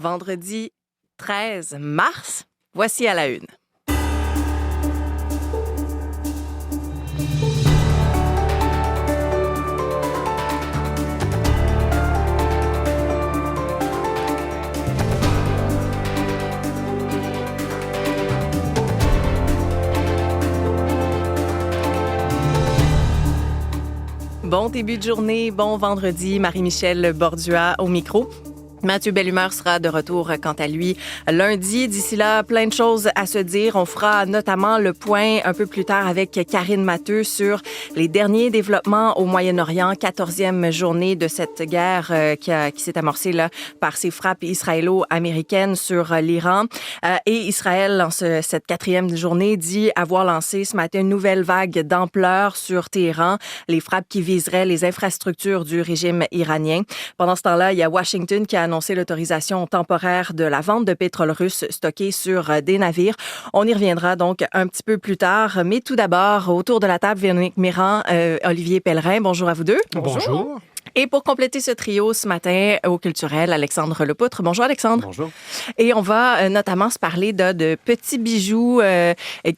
vendredi 13 mars. Voici à la une. Bon début de journée, bon vendredi. Marie-Michel Bordua au micro. Mathieu Bellumeur sera de retour quant à lui lundi. D'ici là, plein de choses à se dire. On fera notamment le point un peu plus tard avec Karine Matteux sur les derniers développements au Moyen-Orient, 14e journée de cette guerre qui s'est amorcée là par ces frappes israélo-américaines sur l'Iran. Et Israël, en cette 4e journée, dit avoir lancé ce matin une nouvelle vague d'ampleur sur Téhéran, les frappes qui viseraient les infrastructures du régime iranien. Pendant ce temps-là, il y a Washington qui a annoncé l'autorisation temporaire de la vente de pétrole russe stocké sur des navires. On y reviendra donc un petit peu plus tard. Mais tout d'abord, autour de la table, Véronique Méran, Olivier Pellerin. Bonjour à vous deux. Bonjour. Et pour compléter ce trio ce matin au Culturel, Alexandre Lepoutre. Bonjour Alexandre. Bonjour. Et on va notamment se parler de petits bijoux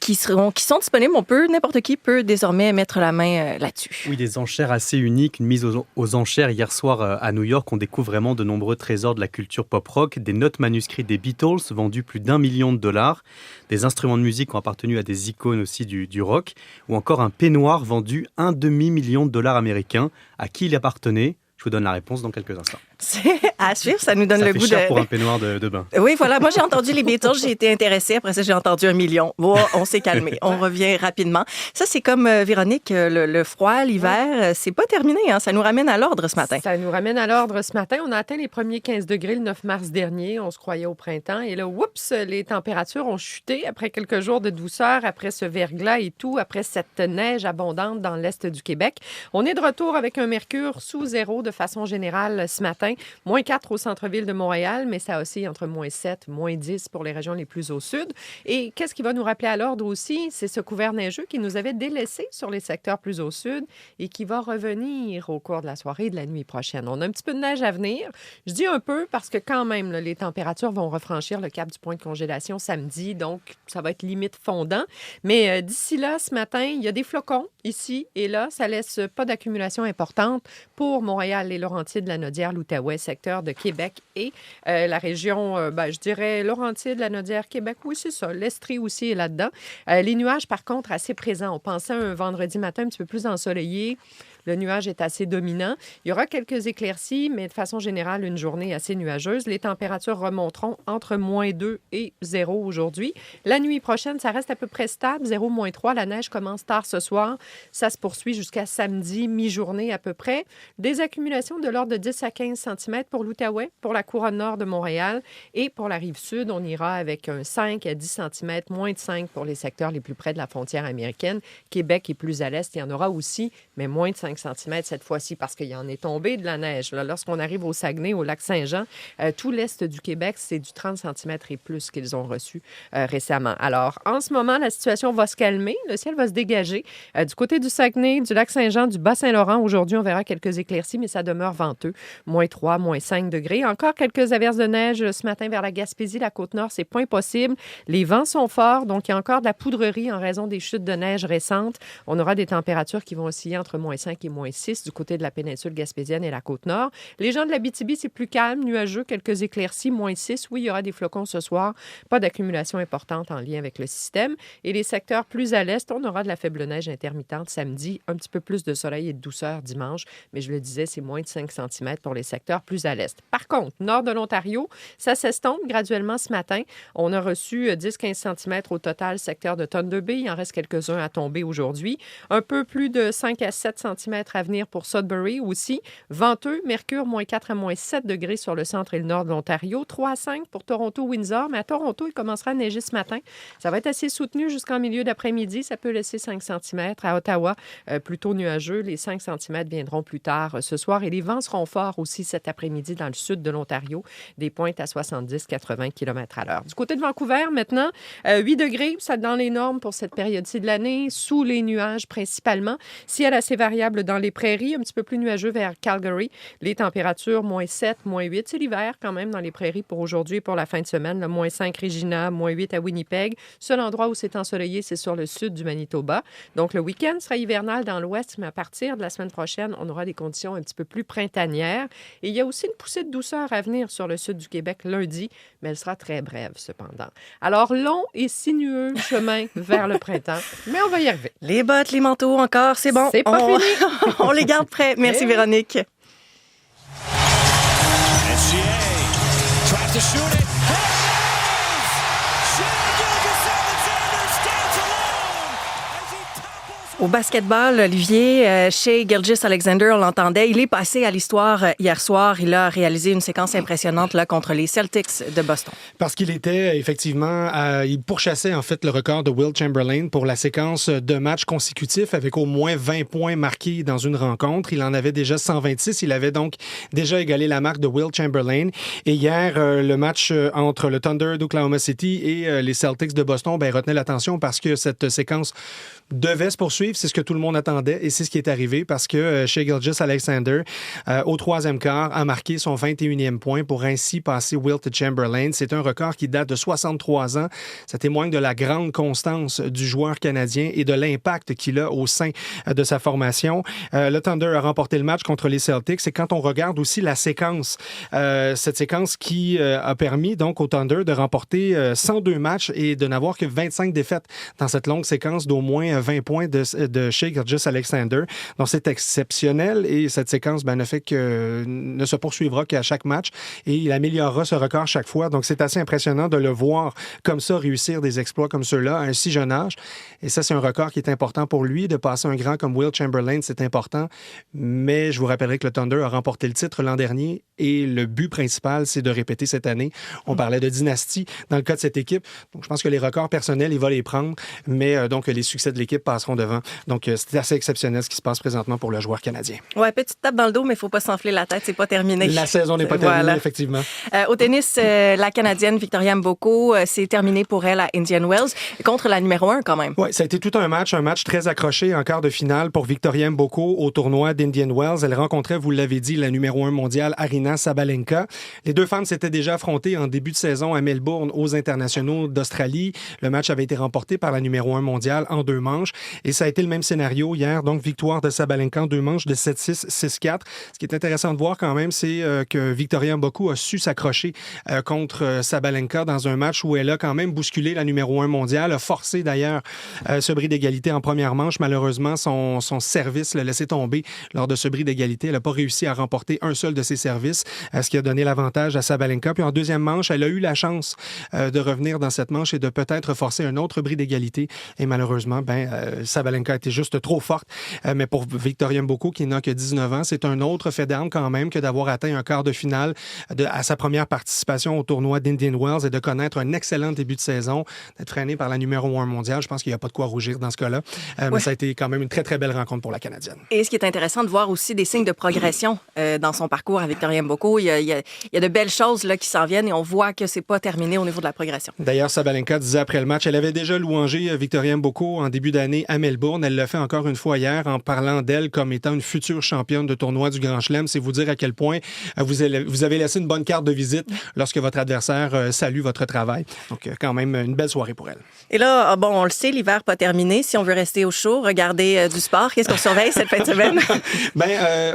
qui sont disponibles. N'importe qui peut désormais mettre la main là-dessus. Oui, des enchères assez uniques. Une mise aux enchères hier soir à New York. On découvre vraiment de nombreux trésors de la culture pop-rock. Des notes manuscrites des Beatles vendues plus d'1 million de dollars. Des instruments de musique ont appartenu à des icônes aussi du rock. Ou encore un peignoir vendu 1,5 million de dollars américains. À qui il appartenait ? Je vous donne la réponse dans quelques instants. C'est à suivre, ça nous donne ça le fait goût cher pour un peignoir de bain. Oui, voilà. Moi, j'ai entendu les Beatles, j'ai été intéressée. Après ça, j'ai entendu 1 million. Bon, on s'est calmé. On revient rapidement. Ça, c'est comme, Véronique, le froid, l'hiver, c'est pas terminé. Hein? Ça nous ramène à l'ordre ce matin. Ça nous ramène à l'ordre ce matin. On a atteint les premiers 15 degrés le 9 mars dernier. On se croyait au printemps. Et là, oups, les températures ont chuté après quelques jours de douceur, après ce verglas et tout, après cette neige abondante dans l'est du Québec. On est de retour avec un mercure sous zéro de façon générale ce matin. Moins 4 au centre-ville de Montréal, mais ça oscille entre moins 7, moins 10 pour les régions les plus au sud. Et qu'est-ce qui va nous rappeler à l'ordre aussi? C'est ce couvert neigeux qui nous avait délaissés sur les secteurs plus au sud et qui va revenir au cours de la soirée et de la nuit prochaine. On a un petit peu de neige à venir. Je dis un peu parce que quand même, là, les températures vont refranchir le cap du point de congélation samedi, donc ça va être limite fondant. Mais d'ici là, ce matin, il y a des flocons ici et là. Ça laisse pas d'accumulation importante pour Montréal, les Laurentides, la Naudière, l'Outaouais, secteur de Québec et la région, je dirais, Laurentides, la Naudière, Québec. Oui, c'est ça. L'Estrie aussi est là-dedans. Les nuages, par contre, assez présents. On pensait à un vendredi matin un petit peu plus ensoleillé. Le nuage est assez dominant. Il y aura quelques éclaircies, mais de façon générale, une journée assez nuageuse. Les températures remonteront entre moins 2 et 0 aujourd'hui. La nuit prochaine, ça reste à peu près stable, 0, moins 3. La neige commence tard ce soir. Ça se poursuit jusqu'à samedi, mi-journée à peu près. Des accumulations de l'ordre de 10 à 15 cm pour l'Outaouais, pour la couronne nord de Montréal. Et pour la rive sud, on ira avec un 5 à 10 cm, moins de 5 pour les secteurs les plus près de la frontière américaine. Québec est plus à l'est, il y en aura aussi, mais moins de 5 cm cette fois-ci parce qu'il y en est tombé de la neige. Là, lorsqu'on arrive au Saguenay, au lac Saint-Jean, tout l'est du Québec, c'est du 30 cm et plus qu'ils ont reçu récemment. Alors, en ce moment, la situation va se calmer. Le ciel va se dégager. Du côté du Saguenay, du lac Saint-Jean, du Bas-Saint-Laurent, aujourd'hui, on verra quelques éclaircies, mais ça demeure venteux. Moins 3, moins 5 degrés. Encore quelques averses de neige ce matin vers la Gaspésie, la Côte-Nord. C'est pas impossible. Les vents sont forts, donc il y a encore de la poudrerie en raison des chutes de neige récentes. On aura des températures qui vont osciller entre moins 5 et moins 6 du côté de la péninsule gaspésienne et la Côte-Nord. Les gens de l'Abitibi, c'est plus calme, nuageux, quelques éclaircies, moins 6. Oui, il y aura des flocons ce soir. Pas d'accumulation importante en lien avec le système. Et les secteurs plus à l'est, on aura de la faible neige intermittente samedi, un petit peu plus de soleil et de douceur dimanche. Mais je le disais, c'est moins de 5 cm pour les secteurs plus à l'est. Par contre, nord de l'Ontario, ça s'estompe graduellement ce matin. On a reçu 10-15 cm au total, secteur de Thunder Bay. Il en reste quelques-uns à tomber aujourd'hui. Un peu plus de 5 à 7 cm à venir pour Sudbury aussi. Venteux, mercure, moins 4 à moins 7 degrés sur le centre et le nord de l'Ontario. 3 à 5 pour Toronto-Windsor. Mais à Toronto, il commencera à neiger ce matin. Ça va être assez soutenu jusqu'en milieu d'après-midi. Ça peut laisser 5 cm. À Ottawa, plutôt nuageux. Les 5 cm viendront plus tard ce soir. Et les vents seront forts aussi cet après-midi dans le sud de l'Ontario. Des pointes à 70-80 km à l'heure. Du côté de Vancouver, maintenant, 8 degrés, ça dans les normes pour cette période-ci de l'année, sous les nuages principalement. Ciel assez variable dans les prairies, un petit peu plus nuageux vers Calgary. Les températures, -7, -8. C'est l'hiver quand même dans les prairies pour aujourd'hui et pour la fin de semaine. Là, -5 Regina, -8 à Winnipeg. Seul endroit où c'est ensoleillé, c'est sur le sud du Manitoba. Donc, le week-end sera hivernal dans l'ouest, mais à partir de la semaine prochaine, on aura des conditions un petit peu plus printanières. Et il y a aussi une poussée de douceur à venir sur le sud du Québec lundi, mais elle sera très brève cependant. Alors, long et sinueux chemin vers le printemps, mais on va y arriver. Les bottes, les manteaux encore, c'est bon. C'est pas fini. On les garde prêts. Merci, Véronique. SGA tries to shoot it. Au basketball, Olivier, Shai Gilgeous-Alexander, on l'entendait, il est passé à l'histoire hier soir. Il a réalisé une séquence impressionnante là, contre les Celtics de Boston. Parce qu'il était effectivement, il pourchassait en fait le record de Wilt Chamberlain pour la séquence de matchs consécutifs avec au moins 20 points marqués dans une rencontre. Il en avait déjà 126. Il avait donc déjà égalé la marque de Wilt Chamberlain. Et hier, le match entre le Thunder d'Oklahoma City et les Celtics de Boston retenait l'attention parce que cette séquence devait se poursuivre. C'est ce que tout le monde attendait et c'est ce qui est arrivé parce que Shai Gilgeous-Alexander, au troisième quart, a marqué son 21e point pour ainsi passer Wilt Chamberlain. C'est un record qui date de 63 ans. Ça témoigne de la grande constance du joueur canadien et de l'impact qu'il a au sein de sa formation. Le Thunder a remporté le match contre les Celtics et quand on regarde aussi la séquence, cette séquence qui a permis donc au Thunder de remporter 102 matchs et de n'avoir que 25 défaites dans cette longue séquence d'au moins 20 points de Shai Gilgeous-Alexander. Donc, c'est exceptionnel et cette séquence ne se poursuivra qu'à chaque match et il améliorera ce record chaque fois. Donc, c'est assez impressionnant de le voir comme ça, réussir des exploits comme ceux-là à un si jeune âge. Et ça, c'est un record qui est important pour lui. De passer un grand comme Wilt Chamberlain, c'est important. Mais je vous rappellerai que le Thunder a remporté le titre l'an dernier et le but principal, c'est de répéter cette année. On parlait de dynastie dans le cas de cette équipe. Donc, je pense que les records personnels, il va les prendre, mais donc les succès de l'équipe passeront devant. Donc, c'est assez exceptionnel ce qui se passe présentement pour le joueur canadien. Ouais, petite tape dans le dos, mais il ne faut pas s'enfler la tête, c'est pas terminé. La saison n'est pas terminée, effectivement. Au tennis, la Canadienne Victoria Mboko, c'est terminé pour elle à Indian Wells, contre la numéro 1 quand même. Oui, ça a été tout un match très accroché en quart de finale pour Victoria Mboko au tournoi d'Indian Wells. Elle rencontrait, vous l'avez dit, la numéro 1 mondiale, Aryna Sabalenka. Les deux femmes s'étaient déjà affrontées en début de saison à Melbourne aux internationaux d'Australie. Le match avait été remporté par la numéro 1 mondiale en 2 manches. Et ça a été le même scénario hier. Donc, victoire de Sabalenka en 2 manches de 7-6, 6-4. Ce qui est intéressant de voir quand même, c'est que Victoria Mboko a su s'accrocher contre Sabalenka dans un match où elle a quand même bousculé la numéro 1 mondiale, a forcé d'ailleurs ce bris d'égalité en première manche. Malheureusement, son service l'a laissé tomber lors de ce bris d'égalité. Elle n'a pas réussi à remporter un seul de ses services, ce qui a donné l'avantage à Sabalenka. Puis en deuxième manche, elle a eu la chance de revenir dans cette manche et de peut-être forcer un autre bris d'égalité. Et malheureusement, Sabalenka a été juste trop forte. Mais pour Victoria Mboko, qui n'a que 19 ans, c'est un autre fait d'armes quand même que d'avoir atteint un quart de finale à sa première participation au tournoi d'Indian Wells et de connaître un excellent début de saison, d'être freiné par la numéro 1 mondiale. Je pense qu'il n'y a pas de quoi rougir dans ce cas-là. Mais ça a été quand même une très, très belle rencontre pour la Canadienne. Et ce qui est intéressant de voir aussi des signes de progression dans son parcours à Victoria Mboko. Il y a de belles choses là, qui s'en viennent et on voit que c'est pas terminé au niveau de la progression. D'ailleurs, Sabalenka disait après le match, elle avait déjà louangé Victoria Mboko en début d'année à Melbourne. Elle l'a fait encore une fois hier en parlant d'elle comme étant une future championne de tournoi du Grand Chelem. C'est vous dire à quel point vous avez laissé une bonne carte de visite lorsque votre adversaire salue votre travail. Donc, quand même, une belle soirée pour elle. Et là, bon, on le sait, l'hiver pas terminé. Si on veut rester au chaud, regarder du sport, qu'est-ce qu'on surveille cette fin de semaine?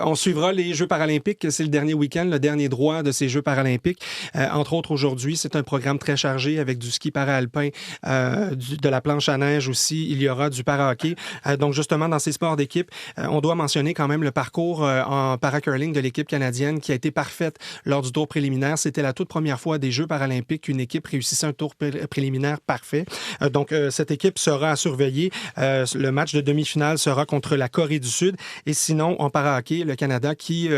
On suivra les Jeux paralympiques. C'est le dernier week-end, le dernier droit de ces Jeux paralympiques. Entre autres, aujourd'hui, c'est un programme très chargé avec du ski para-alpin, de la planche à neige aussi. Il y aura du para-hockey. Donc, justement, dans ces sports d'équipe, on doit mentionner quand même le parcours en para-curling de l'équipe canadienne qui a été parfaite lors du tour préliminaire. C'était la toute première fois des Jeux paralympiques qu'une équipe réussissait un tour préliminaire parfait. Donc, cette équipe sera à surveiller. Le match de demi-finale sera contre la Corée du Sud. Et sinon, en para-hockey, le Canada qui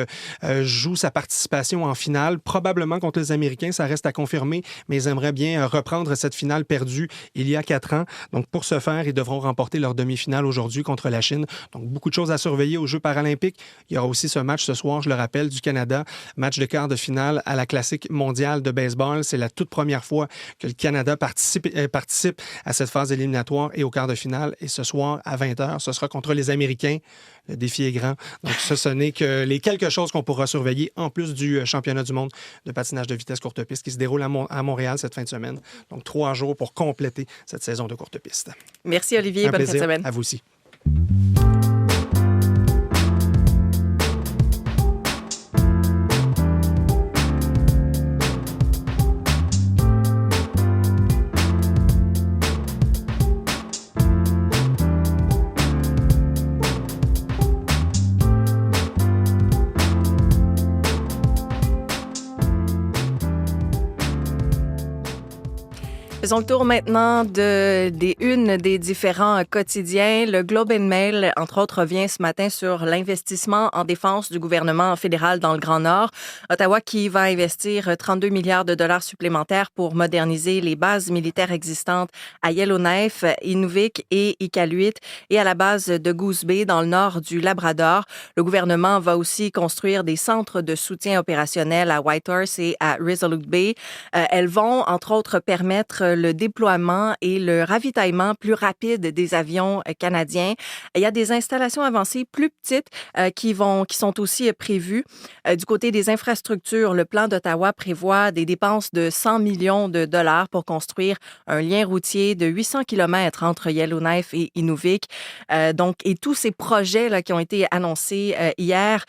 joue sa participation en finale, probablement contre les Américains, ça reste à confirmer, mais ils aimeraient bien reprendre cette finale perdue il y a 4 ans. Donc, pour ce faire, ils devront remporter leur demi-finale aujourd'hui contre la Chine. Donc, beaucoup de choses à surveiller aux Jeux paralympiques. Il y aura aussi ce match ce soir, je le rappelle, du Canada, match de quart de finale à la Classique mondiale de baseball. C'est la toute première fois que le Canada participe à cette phase éliminatoire et au quart de finale. Et ce soir, à 20h, ce sera contre les Américains. Le défi est grand. Donc, ce n'est que les quelques choses qu'on pourra surveiller en plus du championnat du monde de patinage de vitesse courte piste qui se déroule à Montréal cette fin de semaine. Donc, 3 jours pour compléter cette saison de courte piste. Merci, Olivier. Un Bonne fin de plaisir. semaine. À vous aussi. Faisons le tour maintenant des unes des différents quotidiens. Le Globe and Mail, entre autres, revient ce matin sur l'investissement en défense du gouvernement fédéral dans le Grand Nord. Ottawa qui va investir 32 milliards de dollars supplémentaires pour moderniser les bases militaires existantes à Yellowknife, Inuvik et Iqaluit et à la base de Goose Bay dans le nord du Labrador. Le gouvernement va aussi construire des centres de soutien opérationnel à Whitehorse et à Resolute Bay. Elles vont, entre autres, permettre le déploiement et le ravitaillement plus rapide des avions canadiens. Il y a des installations avancées plus petites qui sont aussi prévues. Du côté des infrastructures, le plan d'Ottawa prévoit des dépenses de 100 millions de dollars pour construire un lien routier de 800 km entre Yellowknife et Inuvik. Et tous ces projets là, qui ont été annoncés hier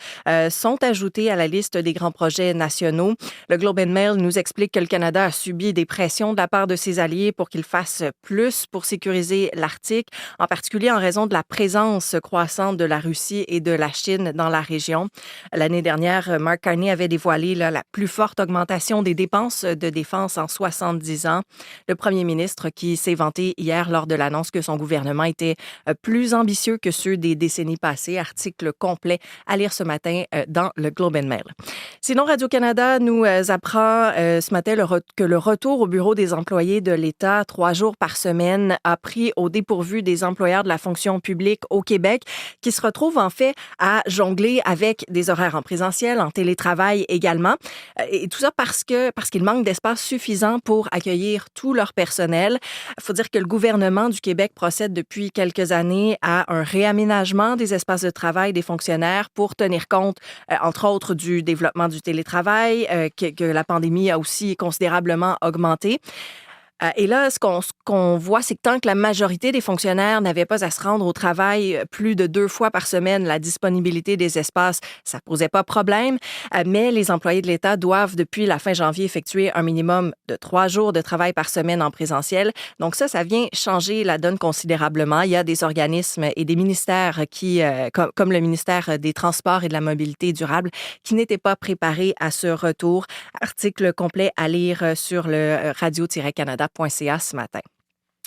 sont ajoutés à la liste des grands projets nationaux. Le Globe and Mail nous explique que le Canada a subi des pressions de la part de ses alliés pour qu'ils fassent plus pour sécuriser l'Arctique, en particulier en raison de la présence croissante de la Russie et de la Chine dans la région. L'année dernière, Mark Carney avait dévoilé la plus forte augmentation des dépenses de défense en 70 ans. Le premier ministre qui s'est vanté hier lors de l'annonce que son gouvernement était plus ambitieux que ceux des décennies passées. Article complet à lire ce matin dans le Globe and Mail. Sinon, Radio-Canada nous apprend ce matin que le retour au bureau des employés de l'État 3 jours par semaine a pris au dépourvu des employeurs de la fonction publique au Québec qui se retrouvent en fait à jongler avec des horaires en présentiel, en télétravail également. Et tout ça parce qu'il manque d'espace suffisant pour accueillir tout leur personnel. Il faut dire que le gouvernement du Québec procède depuis quelques années à un réaménagement des espaces de travail des fonctionnaires pour tenir compte, entre autres, du développement du télétravail, que la pandémie a aussi considérablement augmenté. Et là, ce qu'on voit, c'est que tant que la majorité des fonctionnaires n'avaient pas à se rendre au travail plus de 2 fois par semaine, la disponibilité des espaces, ça posait pas problème. Mais les employés de l'État doivent, depuis la fin janvier, effectuer un minimum de 3 jours de travail par semaine en présentiel. Donc ça vient changer la donne considérablement. Il y a des organismes et des ministères qui, comme le ministère des Transports et de la Mobilité durable, qui n'étaient pas préparés à ce retour. Article complet à lire sur le radio-canada.ca ce matin.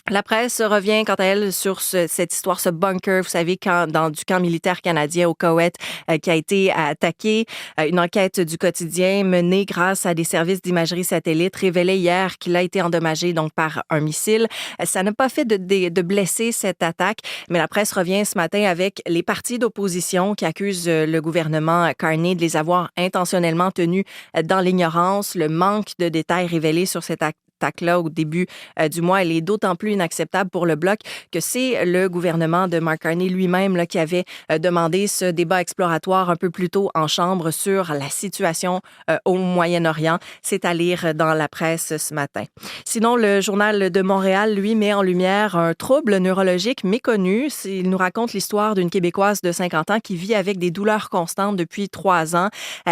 La presse revient, quant à elle, sur cette histoire, ce bunker, vous savez, du camp militaire canadien au Koweït qui a été attaqué. Une enquête du quotidien menée grâce à des services d'imagerie satellite révélait hier qu'il a été endommagé donc par un missile. Ça n'a pas fait de blessés, cette attaque, mais la presse revient ce matin avec les partis d'opposition qui accusent le gouvernement Carney de les avoir intentionnellement tenus dans l'ignorance. Le manque de détails révélés sur cette attaque-là au début du mois, elle est d'autant plus inacceptable pour le Bloc que c'est le gouvernement de Mark Carney lui-même là, qui avait demandé ce débat exploratoire un peu plus tôt en Chambre sur la situation au Moyen-Orient. C'est à lire dans la presse ce matin. Sinon, le Journal de Montréal, lui, met en lumière un trouble neurologique méconnu. Il nous raconte l'histoire d'une Québécoise de 50 ans qui vit avec des douleurs constantes depuis 3 ans.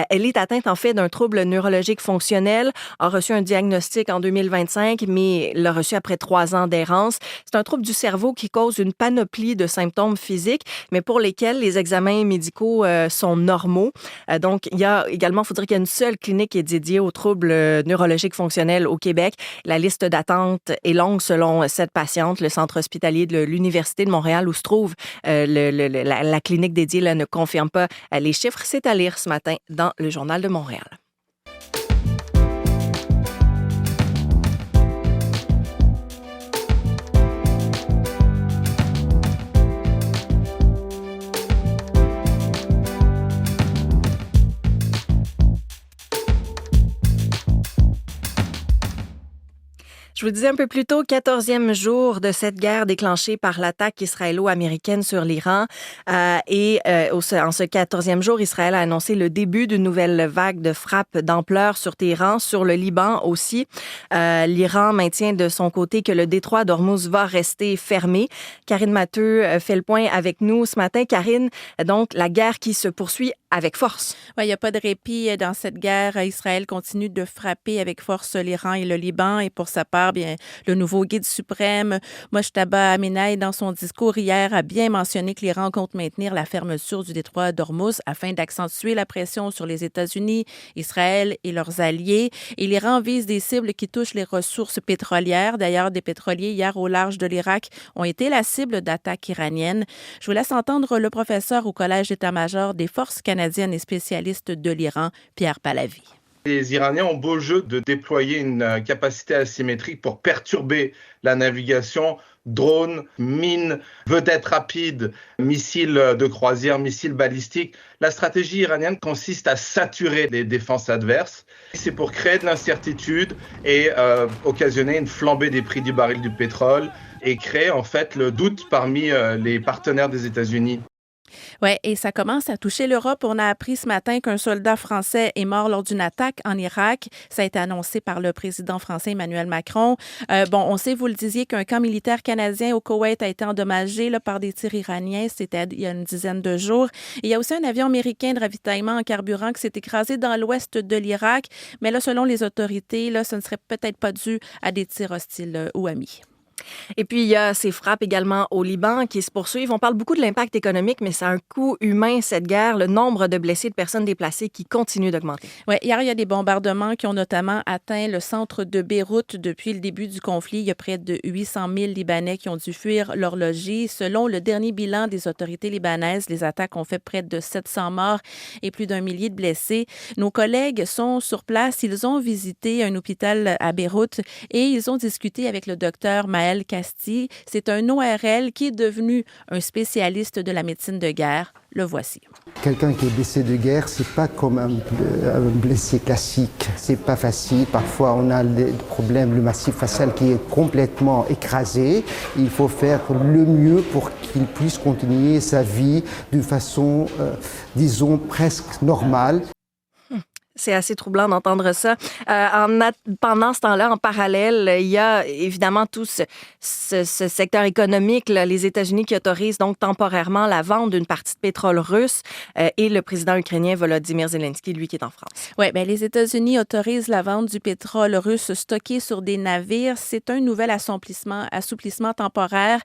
Elle est atteinte, en fait, d'un trouble neurologique fonctionnel, a reçu un diagnostic en 2025, mais l'a reçu après 3 ans d'errance. C'est un trouble du cerveau qui cause une panoplie de symptômes physiques, mais pour lesquels les examens médicaux sont normaux. Donc, il y a également, il faut dire qu'il y a une seule clinique qui est dédiée aux troubles neurologiques fonctionnels au Québec. La liste d'attente est longue selon cette patiente. Le centre hospitalier de l'Université de Montréal où se trouve la clinique dédiée là, ne confirme pas les chiffres. C'est à lire ce matin dans le Journal de Montréal. Je vous disais un peu plus tôt, 14e jour de cette guerre déclenchée par l'attaque israélo-américaine sur l'Iran. En ce 14e jour, Israël a annoncé le début d'une nouvelle vague de frappes d'ampleur sur Téhéran, sur le Liban aussi. L'Iran maintient de son côté que le détroit d'Ormuz va rester fermé. Karine Matheux fait le point avec nous ce matin. Karine, donc la guerre qui se poursuit avec force. Oui, il n'y a pas de répit dans cette guerre. Israël continue de frapper avec force l'Iran et le Liban. Et pour sa part, bien, le nouveau guide suprême, Mojtaba Amenei, dans son discours hier, a bien mentionné que l'Iran compte maintenir la fermeture du détroit d'Ormuz afin d'accentuer la pression sur les États-Unis, Israël et leurs alliés. Et l'Iran vise des cibles qui touchent les ressources pétrolières. D'ailleurs, des pétroliers hier au large de l'Irak ont été la cible d'attaques iraniennes. Je vous laisse entendre le professeur au Collège d'état-major des forces canadiennes et spécialiste de l'Iran, Pierre Pahlavi. Les Iraniens ont beau jeu de déployer une capacité asymétrique pour perturber la navigation, drones, mines, vedettes rapides, missiles de croisière, missiles balistiques. La stratégie iranienne consiste à saturer les défenses adverses. C'est pour créer de l'incertitude et occasionner une flambée des prix du baril du pétrole et créer en fait le doute parmi les partenaires des États-Unis. Oui, et ça commence à toucher l'Europe. On a appris ce matin qu'un soldat français est mort lors d'une attaque en Irak. Ça a été annoncé par le président français Emmanuel Macron. On sait, vous le disiez, qu'un camp militaire canadien au Koweït a été endommagé par des tirs iraniens. C'était il y a une dizaine de jours. Et il y a aussi un avion américain de ravitaillement en carburant qui s'est écrasé dans l'ouest de l'Irak. Mais là, selon les autorités, ce ne serait peut-être pas dû à des tirs hostiles ou amis. Et puis, il y a ces frappes également au Liban qui se poursuivent. On parle beaucoup de l'impact économique, mais c'est un coût humain, cette guerre, le nombre de blessés, de personnes déplacées qui continue d'augmenter. Oui, hier, il y a des bombardements qui ont notamment atteint le centre de Beyrouth depuis le début du conflit. Il y a près de 800 000 Libanais qui ont dû fuir leur logis. Selon le dernier bilan des autorités libanaises, les attaques ont fait près de 700 morts et plus d'1 millier de blessés. Nos collègues sont sur place. Ils ont visité un hôpital à Beyrouth et ils ont discuté avec le docteur Maël Casti. C'est un ORL qui est devenu un spécialiste de la médecine de guerre. Le voici. Quelqu'un qui est blessé de guerre, c'est pas comme un blessé classique. C'est pas facile. Parfois, on a des problèmes, le massif facial qui est complètement écrasé. Il faut faire le mieux pour qu'il puisse continuer sa vie d'une façon, disons, presque normale. C'est assez troublant d'entendre ça. Pendant ce temps-là, en parallèle, il y a évidemment tout ce secteur économique, là, les États-Unis qui autorisent donc temporairement la vente d'une partie de pétrole russe et le président ukrainien Volodymyr Zelensky, lui, qui est en France. Oui, bien, les États-Unis autorisent la vente du pétrole russe stocké sur des navires. C'est un nouvel assouplissement temporaire,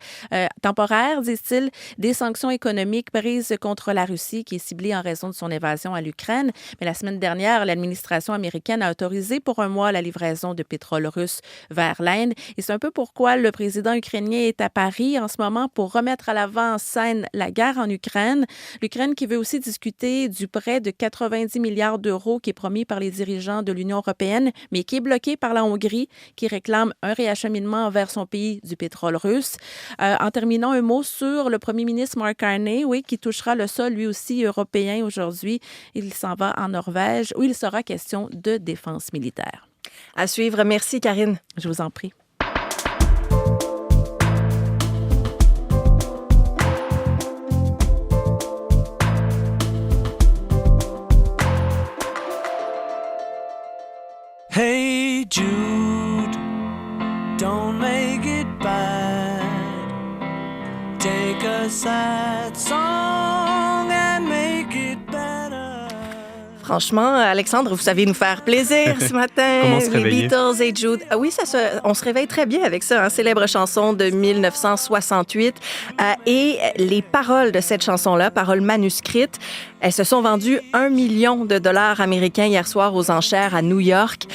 disent-ils, des sanctions économiques prises contre la Russie qui est ciblée en raison de son invasion à l'Ukraine. Mais la semaine dernière, l'administration américaine a autorisé pour un mois la livraison de pétrole russe vers l'Inde. Et c'est un peu pourquoi le président ukrainien est à Paris en ce moment pour remettre à l'avant-scène la guerre en Ukraine. L'Ukraine qui veut aussi discuter du prêt de 90 milliards d'euros qui est promis par les dirigeants de l'Union européenne, mais qui est bloqué par la Hongrie qui réclame un réacheminement vers son pays du pétrole russe. En terminant, un mot sur le premier ministre Mark Carney, oui, qui touchera le sol lui aussi européen aujourd'hui. Il s'en va en Norvège où il sera question de défense militaire. À suivre. Merci, Karine. Je vous en prie. Hey Jude, don't make it bad. Take a sad song and make it better. Franchement, Alexandre, vous savez nous faire plaisir ce matin. Comment se les réveiller? Beatles et Jude. Ah oui, on se réveille très bien avec ça, hein, célèbre chanson de 1968. Et les paroles de cette chanson-là, paroles manuscrites, elles se sont vendues 1 million de dollars américains hier soir aux enchères à New York.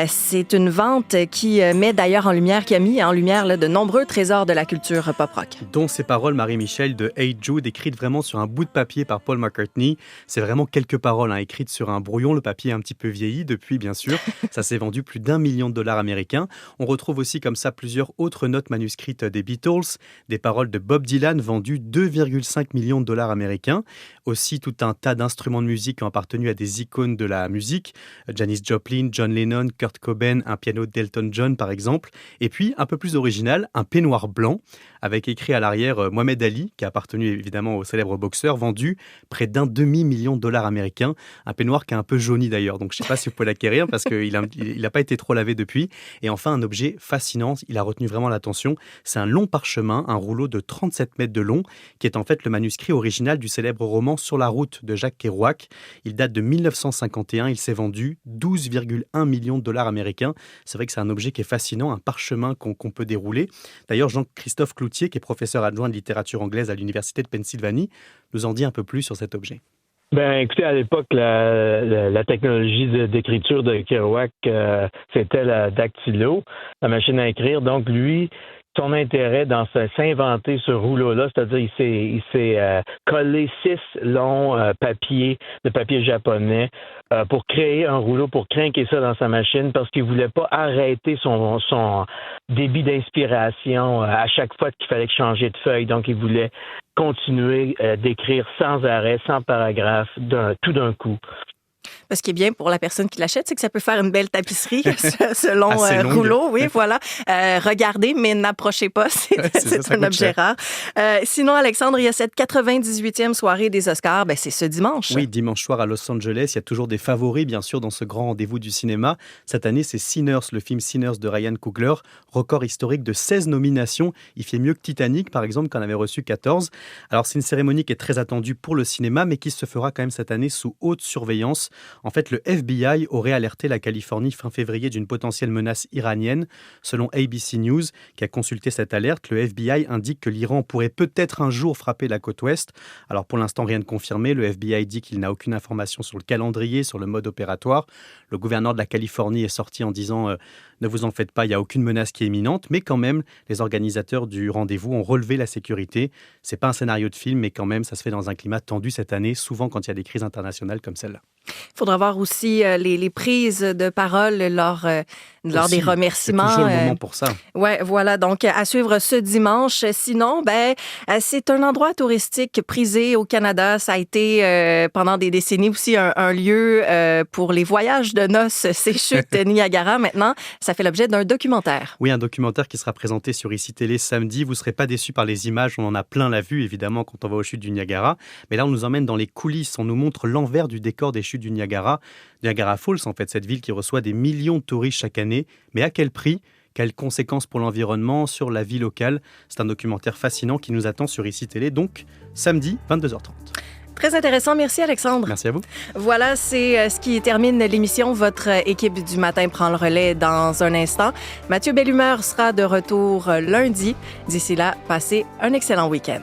C'est une vente qui met d'ailleurs en lumière, qui a mis en lumière là, de nombreux trésors de la culture pop-rock. Dont ces paroles, Marie-Michel, de Hey Jude, écrites vraiment sur un bout de papier par Paul McCartney. C'est vraiment quelques paroles écrites sur un brouillon. Le papier est un petit peu vieilli depuis, bien sûr. Ça s'est vendu plus d'1 million de dollars américains. On retrouve aussi comme ça plusieurs autres notes manuscrites des Beatles, des paroles de Bob Dylan vendues 2,5 millions de dollars américains. Aussi, tout tout un tas d'instruments de musique qui ont appartenu à des icônes de la musique. Janis Joplin, John Lennon, Kurt Cobain, un piano d'Elton John par exemple. Et puis, un peu plus original, un peignoir blanc avec écrit à l'arrière Mohamed Ali, qui a appartenu évidemment au célèbre boxeur, vendu près d'1 demi-million de dollars américains. Un peignoir qui est un peu jauni d'ailleurs, donc je ne sais pas si vous pouvez l'acquérir parce qu'il n'a pas été trop lavé depuis. Et enfin, un objet fascinant, il a retenu vraiment l'attention, c'est un long parchemin, un rouleau de 37 mètres de long, qui est en fait le manuscrit original du célèbre roman Sur la route de Jacques Kerouac. Il date de 1951, il s'est vendu 12,1 millions de dollars américains. C'est vrai que c'est un objet qui est fascinant, un parchemin qu'on peut dérouler. D'ailleurs, Jean-Christophe Cloutier, qui est professeur adjoint de littérature anglaise à l'Université de Pennsylvanie, nous en dit un peu plus sur cet objet. Ben, écoutez, à l'époque, la technologie d'écriture de Kerouac, c'était la dactylo, la machine à écrire. Donc, lui, son intérêt dans s'inventer ce rouleau-là, c'est-à-dire il s'est collé 6 longs papiers, de papier japonais, pour créer un rouleau, pour crinquer ça dans sa machine, parce qu'il voulait pas arrêter son débit d'inspiration à chaque fois qu'il fallait changer de feuille. Donc, il voulait continuer d'écrire sans arrêt, sans paragraphe, tout d'un coup. Ce qui est bien pour la personne qui l'achète, c'est que ça peut faire une belle tapisserie, ce long rouleau. Oui, voilà. Regardez, mais n'approchez pas. C'est un objet rare. Sinon, Alexandre, il y a cette 98e soirée des Oscars. C'est ce dimanche. Oui, dimanche soir à Los Angeles. Il y a toujours des favoris, bien sûr, dans ce grand rendez-vous du cinéma. Cette année, c'est Sinners, le film Sinners de Ryan Coogler. Record historique de 16 nominations. Il fait mieux que Titanic, par exemple, qui en avait reçu 14. Alors, c'est une cérémonie qui est très attendue pour le cinéma, mais qui se fera quand même cette année sous haute surveillance. En fait, le FBI aurait alerté la Californie fin février d'une potentielle menace iranienne. Selon ABC News, qui a consulté cette alerte, le FBI indique que l'Iran pourrait peut-être un jour frapper la côte ouest. Alors pour l'instant, rien de confirmé. Le FBI dit qu'il n'a aucune information sur le calendrier, sur le mode opératoire. Le gouverneur de la Californie est sorti en disant ne vous en faites pas, il n'y a aucune menace qui est imminente. Mais quand même, les organisateurs du rendez-vous ont relevé la sécurité. C'est pas un scénario de film, mais quand même, ça se fait dans un climat tendu cette année, souvent quand il y a des crises internationales comme celle-là. Il faudra voir aussi les prises de parole lors des remerciements. C'est toujours le moment pour ça. Oui, voilà. Donc, à suivre ce dimanche. Sinon, c'est un endroit touristique prisé au Canada. Ça a été pendant des décennies aussi un lieu pour les voyages de noces, ces chutes Niagara. Maintenant, ça fait l'objet d'un documentaire. Oui, un documentaire qui sera présenté sur ICI Télé samedi. Vous ne serez pas déçus par les images. On en a plein la vue, évidemment, quand on va aux chutes du Niagara. Mais là, on nous emmène dans les coulisses. On nous montre l'envers du décor des chutes du Niagara. Niagara Falls, en fait, cette ville qui reçoit des millions de touristes chaque année. Mais à quel prix ? Quelles conséquences pour l'environnement, sur la vie locale ? C'est un documentaire fascinant qui nous attend sur ICI Télé, donc samedi, 22h30. Très intéressant. Merci, Alexandre. Merci à vous. Voilà, c'est ce qui termine l'émission. Votre équipe du matin prend le relais dans un instant. Mathieu Bellumeur sera de retour lundi. D'ici là, passez un excellent week-end.